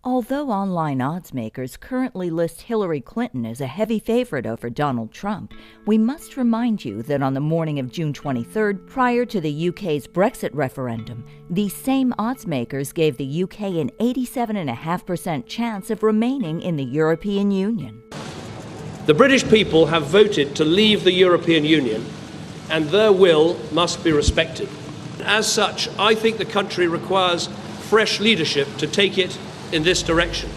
Although online odds makers currently list Hillary Clinton as a heavy favorite over Donald Trump, we must remind you that on the morning of June 23rd, prior to the UK's Brexit referendum, these same odds makers gave the UK an 87.5% chance of remaining in the European Union. The British people have voted to leave the European Union, and their will must be respected. As such, I think the country requires fresh leadership to take it in this direction.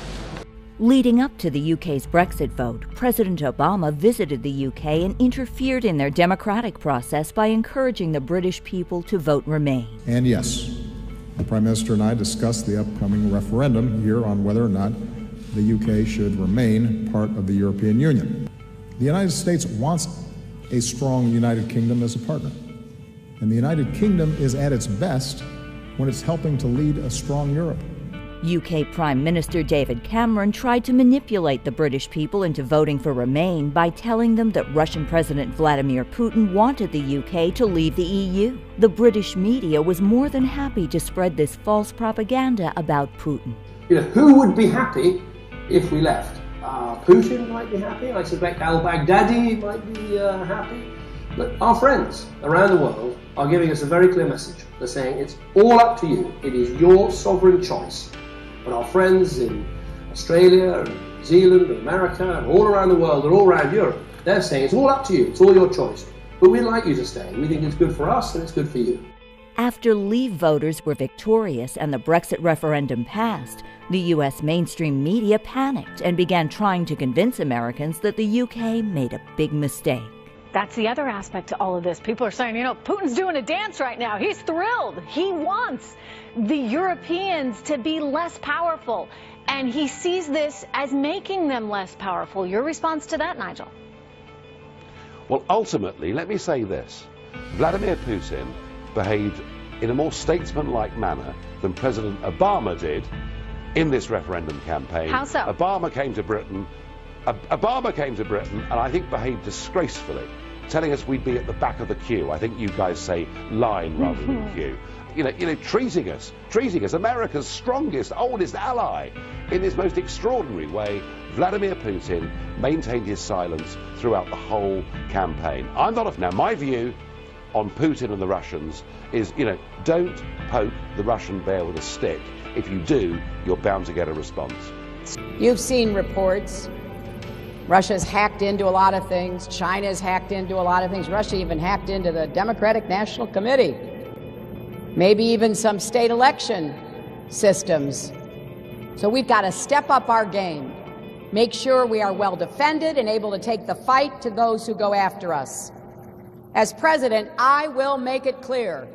Leading up to the UK's Brexit vote, President Obama visited the UK and interfered in their democratic process by encouraging the British people to vote Remain. And yes, the Prime Minister and I discussed the upcoming referendum here on whether or not the UK should remain part of the European Union. The United States wants a strong United Kingdom as a partner. And the United Kingdom is at its best when it's helping to lead a strong Europe. UK Prime Minister David Cameron tried to manipulate the British people into voting for Remain by telling them that Russian President Vladimir Putin wanted the UK to leave the EU. The British media was more than happy to spread this false propaganda about Putin. Who would be happy if we left? Putin might be happy. I suspect al-Baghdadi might be happy. But our friends around the world are giving us a very clear message. They're saying it's all up to you. It is your sovereign choice. But our friends in Australia and New Zealand and America and all around the world and all around Europe, they're saying it's all up to you, it's all your choice. But we'd like you to stay. We think it's good for us and it's good for you. After Leave voters were victorious and the Brexit referendum passed, the U.S. mainstream media panicked and began trying to convince Americans that the UK made a big mistake. That's the other aspect to all of this. People are saying, Putin's doing a dance right now. He's thrilled. He wants the Europeans to be less powerful. And he sees this as making them less powerful. Your response to that, Nigel? Well, ultimately, let me say this. Vladimir Putin behaved in a more statesmanlike manner than President Obama did in this referendum campaign. How so? Obama came to Britain, and I think behaved disgracefully, telling us we'd be at the back of the queue. I think you guys say line rather than queue. Treating us, America's strongest, oldest ally, in this most extraordinary way. Vladimir Putin maintained his silence throughout the whole campaign. Now, my view on Putin and the Russians is, don't poke the Russian bear with a stick. If you do, you're bound to get a response. You've seen reports. Russia's hacked into a lot of things. China's hacked into a lot of things. Russia even hacked into the Democratic National Committee. Maybe even some state election systems. So we've got to step up our game. Make sure we are well defended and able to take the fight to those who go after us. As president, I will make it clear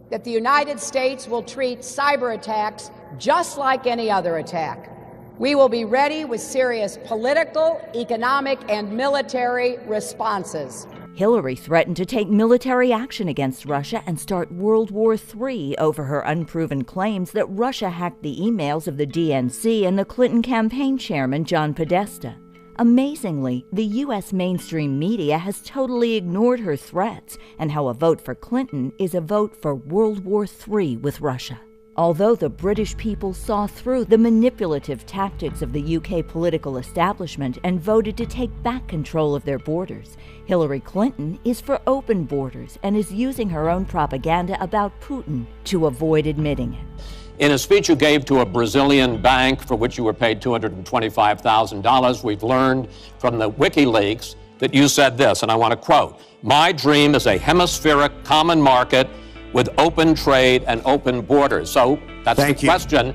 that the United States will treat cyber attacks just like any other attack. We will be ready with serious political, economic, and military responses. Hillary threatened to take military action against Russia and start World War III over her unproven claims that Russia hacked the emails of the DNC and the Clinton campaign chairman, John Podesta. Amazingly, the U.S. mainstream media has totally ignored her threats and how a vote for Clinton is a vote for World War III with Russia. Although the British people saw through the manipulative tactics of the UK political establishment and voted to take back control of their borders, Hillary Clinton is for open borders and is using her own propaganda about Putin to avoid admitting it. In a speech you gave to a Brazilian bank for which you were paid $225,000, we've learned from the WikiLeaks that you said this, and I want to quote, "My dream is a hemispheric common market with open trade and open borders." So that's the question.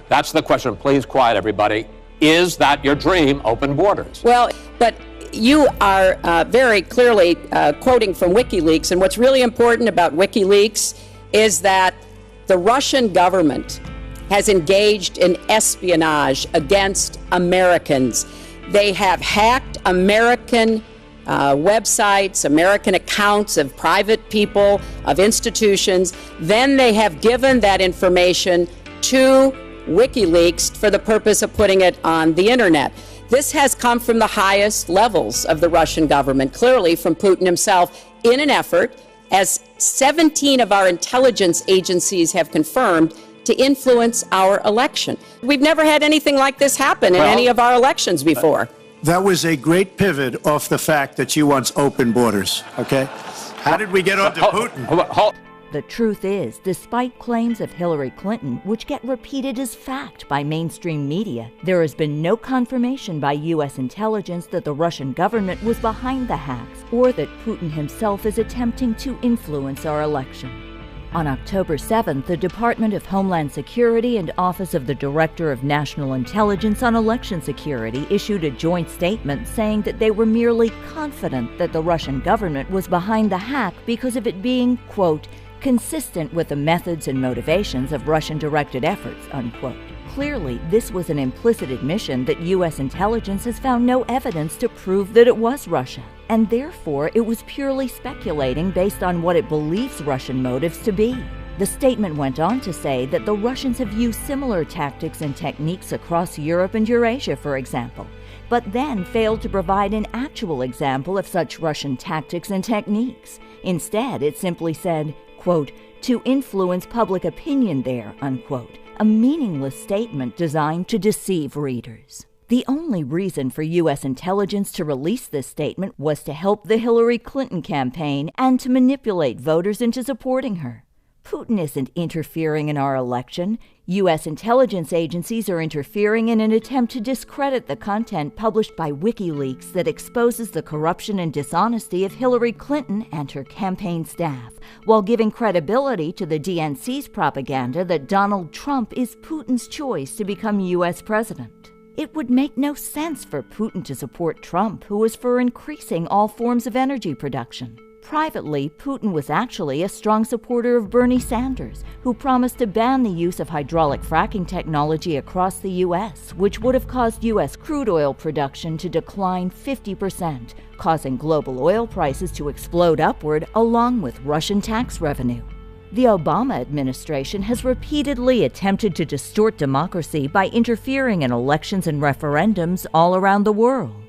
That's the question. Please quiet, everybody. Is that your dream, open borders? Well, but you are very clearly quoting from WikiLeaks, and what's really important about WikiLeaks is that the Russian government has engaged in espionage against Americans. They have hacked American websites, American accounts of private people, of institutions. Then they have given that information to WikiLeaks for the purpose of putting it on the internet. This has come from the highest levels of the Russian government, clearly from Putin himself, in an effort, as 17 of our intelligence agencies have confirmed, to influence our election. We've never had anything like this happen in any of our elections before. That was a great pivot off the fact that you want open borders, okay? How did we get onto Putin? The truth is, despite claims of Hillary Clinton, which get repeated as fact by mainstream media, there has been no confirmation by U.S. intelligence that the Russian government was behind the hacks or that Putin himself is attempting to influence our election. On October 7th, the Department of Homeland Security and Office of the Director of National Intelligence on Election Security issued a joint statement saying that they were merely confident that the Russian government was behind the hack because of it being, quote, consistent with the methods and motivations of Russian-directed efforts, unquote. Clearly, this was an implicit admission that U.S. intelligence has found no evidence to prove that it was Russia, and therefore it was purely speculating based on what it believes Russian motives to be. The statement went on to say that the Russians have used similar tactics and techniques across Europe and Eurasia, for example, but then failed to provide an actual example of such Russian tactics and techniques. Instead, it simply said, quote, to influence public opinion there, unquote, a meaningless statement designed to deceive readers. The only reason for U.S. intelligence to release this statement was to help the Hillary Clinton campaign and to manipulate voters into supporting her. Putin isn't interfering in our election. U.S. intelligence agencies are interfering in an attempt to discredit the content published by WikiLeaks that exposes the corruption and dishonesty of Hillary Clinton and her campaign staff, while giving credibility to the DNC's propaganda that Donald Trump is Putin's choice to become U.S. president. It would make no sense for Putin to support Trump, who is for increasing all forms of energy production. Privately, Putin was actually a strong supporter of Bernie Sanders, who promised to ban the use of hydraulic fracking technology across the U.S., which would have caused U.S. crude oil production to decline 50%, causing global oil prices to explode upward along with Russian tax revenue. The Obama administration has repeatedly attempted to distort democracy by interfering in elections and referendums all around the world.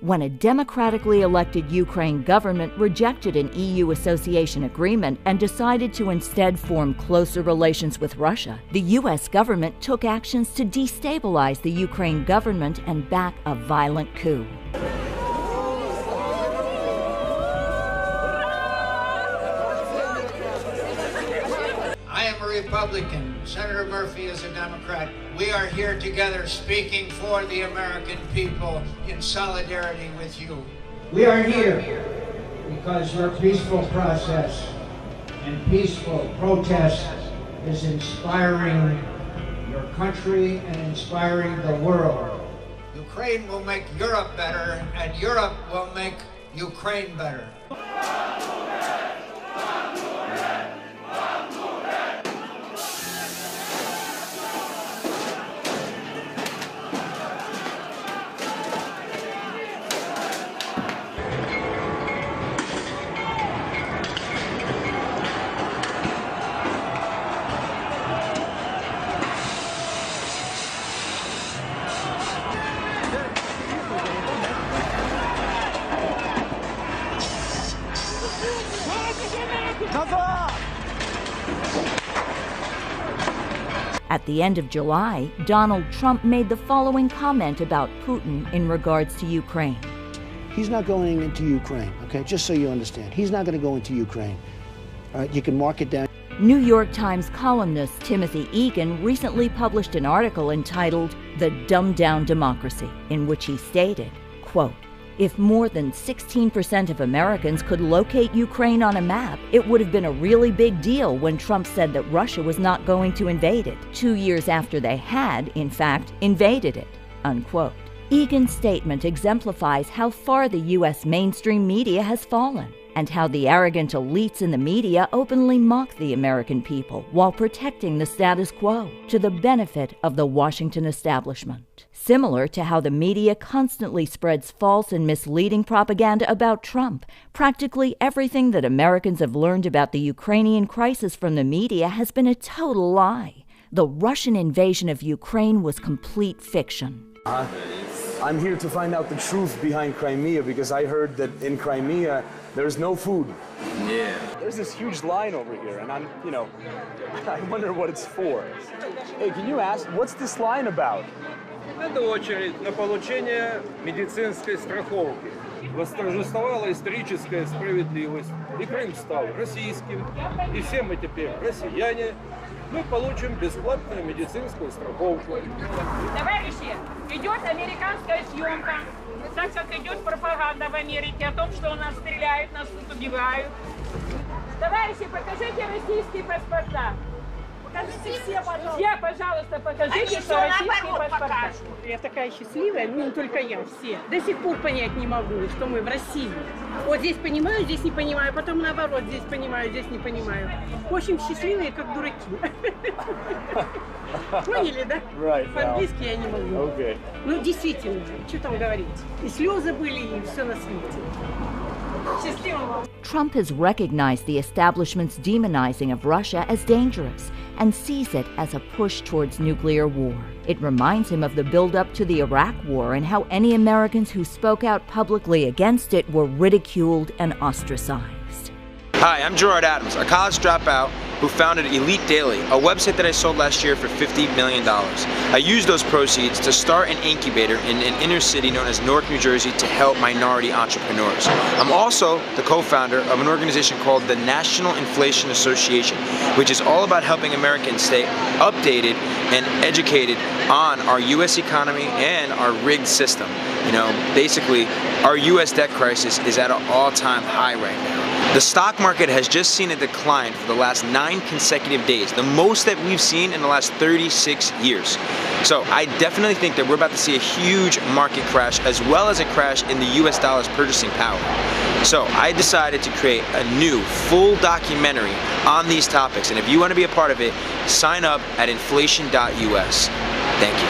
When a democratically elected Ukraine government rejected an EU association agreement and decided to instead form closer relations with Russia, the U.S. government took actions to destabilize the Ukraine government and back a violent coup. I am a Republican. Senator Murphy is a Democrat. We are here together speaking for the American people in solidarity with you. We are here because your peaceful process and peaceful protest is inspiring your country and inspiring the world. Ukraine will make Europe better, and Europe will make Ukraine better. At the end of July, Donald Trump made the following comment about Putin in regards to Ukraine. He's not going into Ukraine, okay? Just so you understand. He's not going to go into Ukraine. All right, you can mark it down. New York Times columnist Timothy Egan recently published an article entitled "The Dumbed Down Democracy," in which he stated, quote, if more than 16% of Americans could locate Ukraine on a map, it would have been a really big deal when Trump said that Russia was not going to invade it, 2 years after they had, in fact, invaded it, unquote. Egan's statement exemplifies how far the U.S. mainstream media has fallen, and how the arrogant elites in the media openly mock the American people while protecting the status quo to the benefit of the Washington establishment. Similar to how the media constantly spreads false and misleading propaganda about Trump, practically everything that Americans have learned about the Ukrainian crisis from the media has been a total lie. The Russian invasion of Ukraine was complete fiction. I'm here to find out the truth behind Crimea because I heard that in Crimea there's no food. Yeah. There's this huge line over here, and I'm, I wonder what it's for. Hey, can you ask, what's this line about? Это очередь на получение медицинской страховки. Восторжествовала историческая справедливость, и Крым стал российским, и все мы теперь россияне. Мы получим бесплатную медицинскую страховку. Товарищи, идет американская съемка, так как идет пропаганда в Америке о том, что у нас стреляют, нас тут убивают. Товарищи, покажите российские паспорта. Покажите все, пожалуйста. Все, пожалуйста, покажите, что российские паспорта. Я такая счастливая, не только я, все. До сих пор понять не могу, что мы в России. Вот здесь понимаю, здесь не понимаю, потом наоборот, здесь понимаю, здесь не понимаю. В общем, счастливые, как дураки. Поняли, да? По-английски я не могу. Ну, действительно, что там говорить. И слезы были, и все на свете. Trump has recognized the establishment's demonizing of Russia as dangerous and sees it as a push towards nuclear war. It reminds him of the build-up to the Iraq War and how any Americans who spoke out publicly against it were ridiculed and ostracized. Hi, I'm Gerard Adams, a college dropout who founded Elite Daily, a website that I sold last year for $50 million. I used those proceeds to start an incubator in an inner city known as Newark, New Jersey to help minority entrepreneurs. I'm also the co-founder of an organization called the National Inflation Association, which is all about helping Americans stay updated and educated on our U.S. economy and our rigged system. Basically, our U.S. debt crisis is at an all-time high right now. The stock market has just seen a decline for the last 9 consecutive days, the most that we've seen in the last 36 years. So I definitely think that we're about to see a huge market crash as well as a crash in the US dollar's purchasing power. So I decided to create a new full documentary on these topics, and if you want to be a part of it, sign up at inflation.us. Thank you.